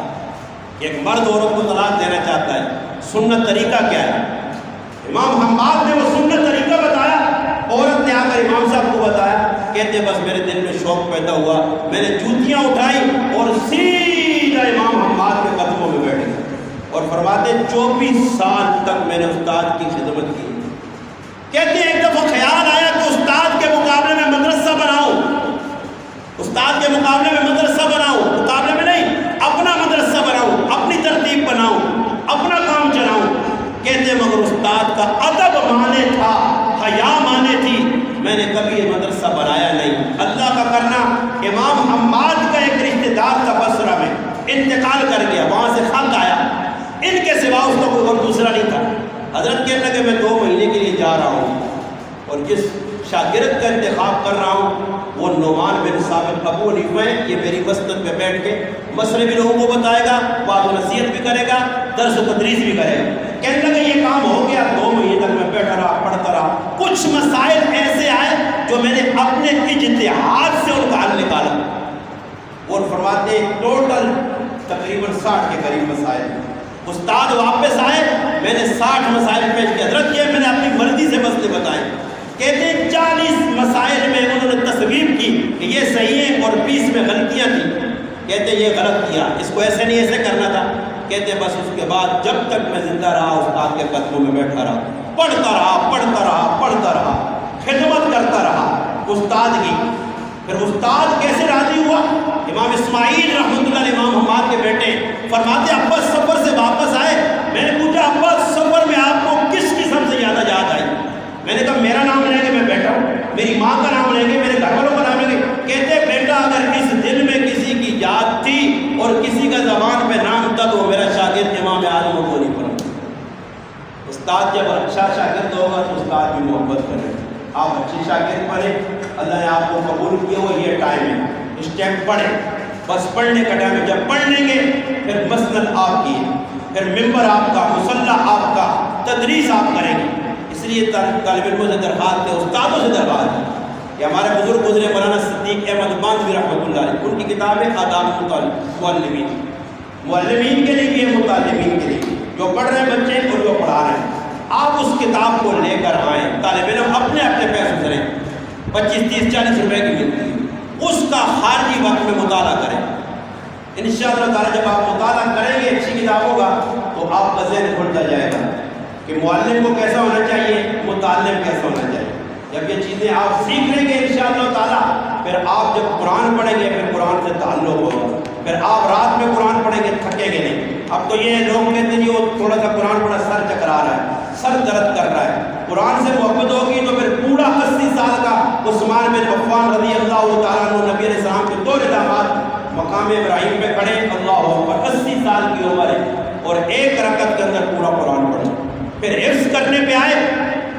ایک مرد عورت کو طلاق دینا چاہتا ہے، سنت طریقہ کیا ہے؟ امام حماد نے وہ سنت طریقہ بتایا، عورت نے آ کر امام صاحب کو بتایا، کہتے بس میرے دل میں شوق پیدا ہوا، میں نے جوتیاں اٹھائی اور سیدھا امام حماد کے قدموں میں بیٹھ گیا، اور فرماتے 24 سال تک میں نے استاد کی خدمت کی۔ کہتے ہیں ایک دفعہ خیال آیا کہ استاد کے مقابلے میں مدرسہ بناؤں، استاد کے مقابلے میں مدرسہ بناؤں، مقابلے میں نہیں، اپنا مدرسہ بناؤں، اپنی ترتیب کا ادب مانے تھا، حیا مانے تھی، میں نے کبھی یہ مدرسہ بنایا نہیں۔ اللہ کا کرنا، امام حماد کا ایک رشتہ دار تھا بصرہ میں، انتقال کر گیا، وہاں سے خط آیا، ان کے سوا اس کا کوئی اور دوسرا نہیں تھا۔ حضرت کہنے لگے میں 2 مہینے کے لیے جا رہا ہوں اور جس شاگرد کا انتخاب کر رہا ہوں وہ نعمان بن ثابت ابو حنیفہ ہے، یہ میری مسجد پہ بیٹھ کے مسئلے بھی لوگوں کو بتائے گا، وعظ و نصیحت بھی کرے گا، درس و تدریس بھی کرے گا۔ کہنے لگے یہ کام ہو گیا، 2 مہینے تک میں بیٹھا رہا، پڑھتا رہا، کچھ مسائل ایسے آئے جو میں نے اپنے اجتہاد سے ان کا حل نکالا، اور فرماتے ہیں ٹوٹل تقریباً 60 کے قریب مسائل۔ استاد واپس آئے، میں نے 60 مسائل پیش کیا، حضرت یہ میں نے اپنی مرضی سے مسئلے بتائے۔ کہتے ہیں 40 مسائل میں انہوں نے تصویب کی کہ یہ صحیح ہے اور 20 میں غلطیاں تھیں۔ کہتے ہیں یہ غلط کیا، اس کو ایسے نہیں ایسے کرنا تھا۔ کہتے ہیں بس اس کے بعد جب تک میں زندہ رہا استاد کے قدموں میں بیٹھا رہا، پڑھتا رہا پڑھتا رہا پڑھتا رہا، خدمت کرتا رہا استاد کی۔ پھر استاد کیسے راضی ہوا؟ امام اسماعیل رحمۃ اللہ علیہ امام حماد کے بیٹے فرماتے ابا سفر سے واپس آئے، میں نے پوچھا ابا سفر میں آپ کو کس قسم سے زیادہ یاد آئی؟ میں نے کہا میرا نام لیں گے میں بیٹا ہوں، میری ماں کا نام لیں گے، میرے گھر والوں کا نام لیں گے۔ کہتے بیٹا اگر اس دل میں کسی کی یاد تھی اور کسی کا زبان پہ نام تھا تو وہ میرا شاگرد امام اعظم ابو حنیفہ۔ استاد جب اچھا شاگرد ہوگا تو استاد بھی محبت کرے، آپ اچھی شاگرد بنے، اللہ نے آپ کو قبول کیا ہو، یہ ٹائم ہے، اس ٹائم پڑھیں، بس پڑھنے کا ٹائم ہے، جب پڑھ لیں گے پھر مسند آپ کی، پھر ممبر آپ کا، مصلی آپ کا، تدریس آپ کریں گے۔ اس لیے طالب علموں سے درخواست ہے، استادوں سے درخواست ہے کہ ہمارے بزرگ گزرے مولانا صدیق احمد مانوی رحمۃ اللہ علیہ، ان کی کتاب ہے آداب معلمین، معلمین کے لیے بھی ہے، متعلمین کے لیے، جو پڑھ رہے ہیں بچے اور جو پڑھا رہے ہیں۔ آپ اس کتاب کو لے کر آئیں، طالب علم اپنے پیسوں سے 25 30 40 روپے کی ملتی ہے، اس کا خارجی وقت میں مطالعہ کریں۔ انشاءاللہ تعالیٰ جب آپ مطالعہ کریں گے اچھی کتابوں کا تو آپ کا ذہن کھلتا جائے گا کہ معلم کو کیسا ہونا چاہیے، متعلم کیسا ہونا چاہیے۔ جب یہ چیزیں آپ سیکھ لیں گے انشاءاللہ تعالیٰ، پھر آپ جب قرآن پڑھیں گے پھر قرآن سے تعلق ہوگا، پھر آپ رات میں قرآن پڑھیں گے تھکیں گے نہیں۔ اب تو یہ لوگ کہتے ہیں وہ تھوڑا سا قرآن پڑھا سر چکرا رہا ہے، سر درد کر رہا ہے۔ قرآن سے محبت ہوگی تو پھر پورا 80 سال کا عثمان بن عفان رضی اللہ تعالیٰ عنہ، نبی علیہ السلام کے 2 نظامات مقام ابراہیم پہ کھڑے، اللہ اکبر، 80 سال کی عمر ہے اور 1 رکعت کے اندر پورا قرآن پڑھے۔ پھر حفظ کرنے پہ آئے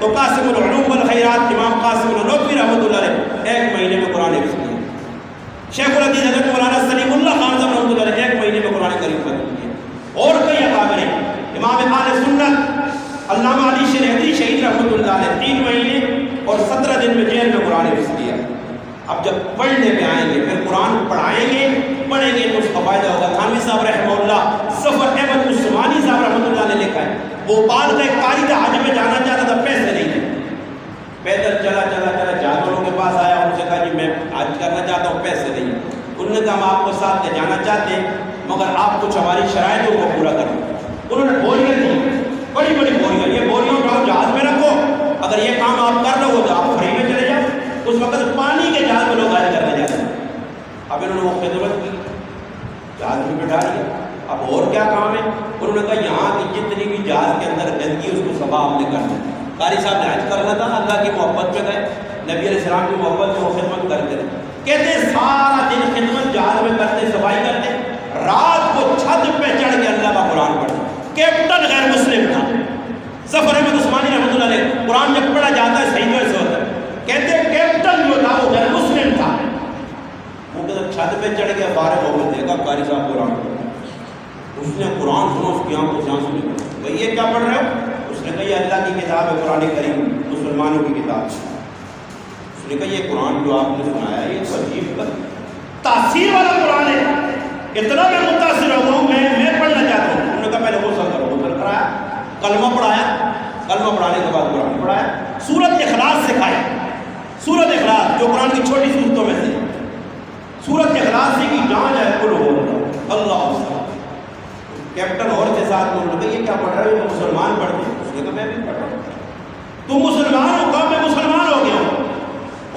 تو قاسم العلوم والخیرات امام قاسم النووی رحمۃ اللہ علیہ 1 مہینے میں قرآن حفظ کیا۔ شیخ الحدیث حضرت مولانا سلیم اللہ خان صاحب رحمۃ اللہ علیہ 1 مہینے میں قرآن کریم ختم کیا، اور کئی اکابر ہیں، امام اہل سنت علامہ علی شریعتی شہید رحمۃ اللہ علیہ 3 مہینے اور 17 دن میں جیل میں قرآن حفظ کیا۔ اب جب پڑھنے پہ آئیں گے پھر قرآن پڑھائیں گے، پڑھیں گے تو اس کا فائدہ ہوگا۔ تھانوی صاحب رحمہ اللہ، ظفر احمد عثمانی صاحب رحمۃ اللہ نے لکھا ہے، بھوپال کا ایک قاری تھا، حج میں جانا چاہتا تھا، پیسے نہیں تھے، پیدل چلا چلا چلا جانوروں کے پاس آیا، ان سے کہا جی میں حج کرنا چاہتا ہوں، پیسے نہیں۔ انہوں نے کہا ہم آپ کو ساتھ لے جانا چاہتے ہیں مگر آپ کچھ ہماری شرائطوں کو پورا کرو۔ انہوں نے بوریاں دی، بڑی بڑی بوریاں، یہ بوریاں اٹھاؤ جہاز میں رکھو، اگر یہ کام آپ کر لو گے تو آپ فری میں چلے جاؤ۔ اس وقت پانی کے جہاز میں لوگ حج کرنے جاتے ہیں۔ اب انہوں نے وہ خدمت کی، جہاز میں بٹھا لیا، اب اور کیا کام ہے؟ انہوں نے کہا یہاں کی جتنی بھی جہاز کے اندر گندگی اس کو صفا آپ نے کرنا ہے۔ قاری صاحب نے حج کرنا تھا، اللہ کی محبت میں گئے، نبی علیہ السلام کی محبت میں وہ خدمت کرتے رہے۔ کہتے سارا دن خدمت جہاز میں کرتے، صفائی کرتے، رات کو چھت پہ چڑھ کے اللہ کا قرآن پڑھتے۔ کیپٹن غیر مسلم تھا، ظفر احمد عثمانی رحمۃ اللہ علیہ، قرآن جب پڑھا جاتا ہے صحیح سے ہوتا ہے۔ کہتے کیپٹن جو تھا وہ غیر مسلم تھا، وہ کہتے چھت پہ چڑھ کے فارغ ہو گئے، دیکھا قاری صاحب قرآن پڑھ، اس نے قرآن سنا، اس کی آنکھ سے آنسو نکلے، بھئی یہ کیا پڑھ رہے ہو؟ اس نے کہا یہ اللہ کی کتاب ہے، قرآن کریم، مسلمانوں کی کتاب۔ اس نے کہا یہ قرآن جو آپ نے سنایا یہ تو عجیب تاثیر والا قرآن ہے، اتنا میں متاثر ہوا ہوں، میں پڑھنا چاہتا ہوں۔ انہوں نے کہا پہلے غسل کرو، غسل کرایا، کلمہ پڑھایا، کلمہ پڑھانے کے بعد قرآن پڑھایا، سورۃ اخلاص سکھائی، سورۃ اخلاص جو قرآن کی چھوٹی سورتوں میں سے، سورۃ اخلاص سے کی جان ہے قل هو اللہ اللہ۔ کیپٹن اور کے ساتھ انہوں نے کہا یہ کیا پڑھ رہے ہو؟ مسلمان پڑھتے ہیں۔ اس نے کہا میں بھی پڑھ رہا ہوں۔ تم مسلمان ہو؟ کہا میں مسلمان ہو گیا ہوں۔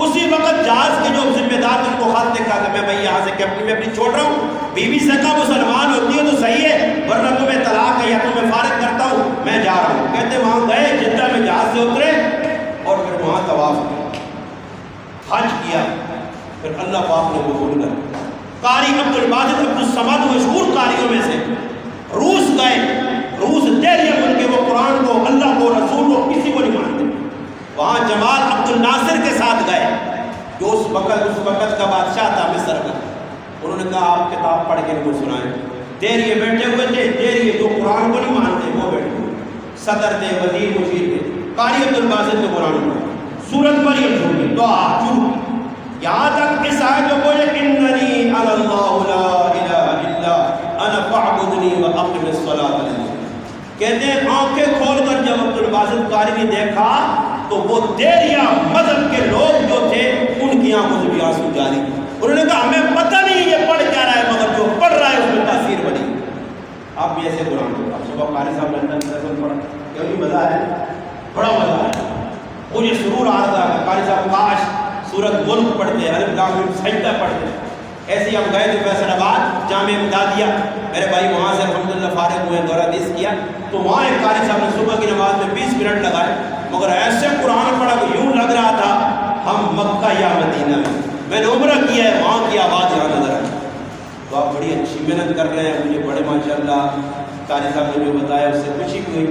اسی وقت جہاز کے جو ذمہ دار ان کو خط لکھا کہ میں بھائی یہاں سے کیپٹن میں اپنی چھوڑ رہا ہوں، بیوی سے کہا مسلمان ہوتی ہے تو صحیح ہے ورنہ تمہیں طلاق ہے یا تمہیں فارغ کرتا ہوں، میں جا رہا ہوں۔ کہتے وہاں گئے، جدہ میں پھر اللہ پاک نے قبول کر. قاری عبد الباسط عبد الصمد مشہور قاریوں میں سے روس گئے. روس دہلیہ ملک کے وہ قرآن کو اللہ کو رسول کو کسی کو نہیں مانتے. وہاں جمال عبد الناصر کے ساتھ گئے جو اس وقت کا بادشاہ تھا مصر کا. انہوں نے کہا آپ کتاب پڑھ کے ان کو سنائیں. دہلیہ بیٹھے ہوئے تھے. دہلیہ جو قرآن کو نہیں مانتے وہ بیٹھے ہوئے صدر تھے وزیر مشیر تھے. قاری عبد الباسط نے قرآن پڑھا. سورۃ مریم شروع کی دعا شروع یہاں تک اس آیت کو بولے اننی انا اللہ لا الہ الا انا فاعبدنی واقم الصلاۃ لذکری. کہتے ہیں آنکھیں کھول کر جب عبد الباسط قاری نے دیکھا تو وہ دہلیہ مذہب کے لوگ جو تھے ان کی آنکھوں سے بھی آنسو جاری. انہوں نے کہا ہمیں پتہ نہیں یہ پڑھ کیا رہا ہے مگر جو پڑھ رہا ہے اس میں تاثیر بڑی. آپ بھی ایسے قرآن کو اب صبح قاری صاحب لندن سے پڑھا کیونکہ مزہ ہے بڑا مزہ ہے. مجھے سرور آ رہا تھا قاری صاحب کاش سورۃ ملک پڑھتے الف لام میم سجدہ پڑھتے. ایسے ہی ہم گئے تھے فیصل آباد جامع امدادیہ. میرے بھائی وہاں سے الحمدللہ فارغ ہوئے دورہ حدیث کیا تو وہاں ایک قاری صاحب نے صبح کی نماز میں 20 منٹ لگائے مگر ایسے قرآن پڑھا کہ یوں لگ رہا تھا ہم مکہ یا مدینہ میں نے عمرہ کیا ہے وہاں کی آواز یہاں نظر آئی. تو آپ بڑی اچھی محنت کر رہے ہیں. مجھے بڑے ماشاءاللہ قاری صاحب نے جو بتایا اس سے خوشی ہوئی.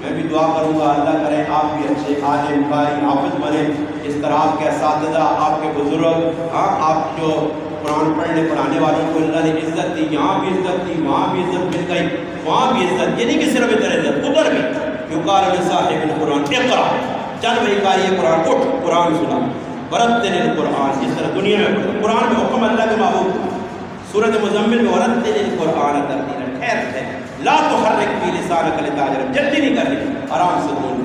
میں بھی دعا کروں گا اللہ کرے آپ بھی اچھے عالم قاری حافظ بنے اس طرح آپ کے اساتذہ آپ کے بزرگ آپ جو قرآن پڑھنے پڑھانے والوں کو اللہ نے عزت دی. یہاں بھی عزت دی وہاں بھی عزت مل گئی وہاں بھی عزت. یہ نہیں کہ صرف ادھر عزت ادھر بھی یقال لصاحب القرآن اقرا چل بھائی قاری قرآن اٹھ قرآن سنا ورتل القرآن. جس طرح دنیا میں قرآن میں حکم اللہ کے محبوب سورۃ مزمل میں ورتل القرآن ترتیلا ٹھہر ہے لا تحرک فی لسانک لتعجل جلدی نہیں کرنی آرام سے بولو.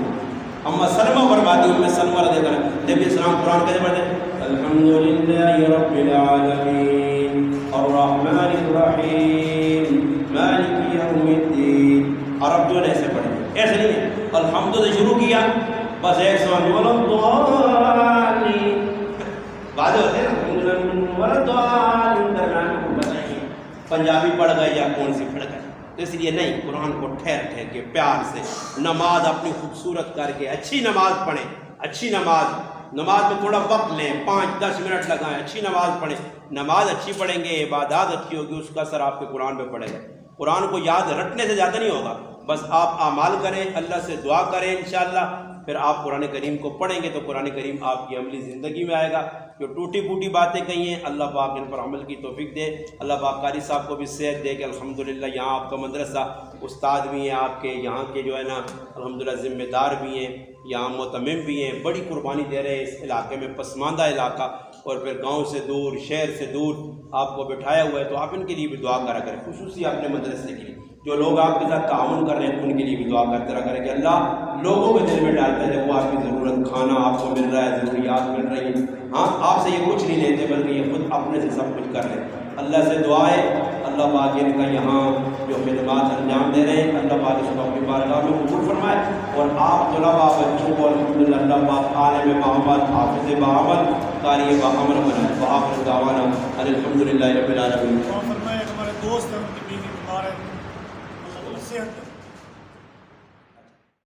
اما سلمہ فرماتی ہوں میں سلمہ رضی اللہ عنہ نبی اسلام قرآن کیسے پڑھتے ہیں الحمدللہ رب العالمین الرحمن الرحیم مالک یوم الدین. عرب جو ہے ایسے پڑھتے ایسے نہیں ہے الحمد سے شروع کیا بس ایک سوال باتیں ہوتے ہیں بتائیے پنجابی پڑھ گئے یا کون سی پڑھ گئے. تو اس لیے نہیں قرآن کو ٹھہر ٹھہر کے پیار سے نماز اپنی خوبصورت کر کے اچھی نماز پڑھیں. اچھی نماز میں تھوڑا وقت لیں 5-10 منٹ لگائیں اچھی نماز پڑھیں. نماز اچھی پڑھیں گے عبادات اچھی ہوگی اس کا اثر آپ کے قرآن پہ پڑے گا. قرآن کو یاد رٹنے سے زیادہ نہیں ہوگا بس آپ اعمال کریں اللہ سے دعا کریں انشاءاللہ پھر آپ قرآن کریم کو پڑھیں گے تو قرآن کریم آپ کی عملی زندگی میں آئے گا. جو ٹوٹی پھوٹی باتیں کہی ہیں اللہ پاک ان پر عمل کی توفیق دے. اللہ پاک قاری صاحب کو بھی صحت دے کہ الحمدللہ یہاں آپ کا مدرسہ استاد بھی ہیں آپ کے یہاں کے جو ہے نا الحمدللہ ذمہ دار بھی ہیں یہاں معتمم بھی ہیں بڑی قربانی دے رہے ہیں اس علاقے میں پسماندہ علاقہ اور پھر گاؤں سے دور شہر سے دور آپ کو بٹھایا ہوا ہے تو آپ ان کے لیے بھی دعا کرا کریں خصوصی اپنے مدرسے کے لیے. جو لوگ آپ کے ساتھ تعاون کر رہے ہیں ان کے لیے بھی دعا کرتے رہا کریں کہ اللہ لوگوں کے دل میں ڈالتا ہے جب وہ آپ کی ضرورت کھانا آپ کو مل رہا ہے ضروریات مل رہی ہیں آپ سے یہ کچھ نہیں لیتے بلکہ یہ خود اپنے سے سب کچھ کر رہے ہیں. اللہ سے دعا ہے اللہ پاک ان کا یہاں جو خدمات انجام دے رہے ہیں اللہ پاک اس کو اپنی بارگاہ میں قبول فرمائے اور آپ طلباء بچوں کو الحمدللہ اللہ پاک عالم باعمل حافظ باعمل قاری باعمل بنائے. وآخر دعوانا الحمدللہ رب العالمین. ہمارے دوست ہیں ان کی بیوی بیمار ہے صحت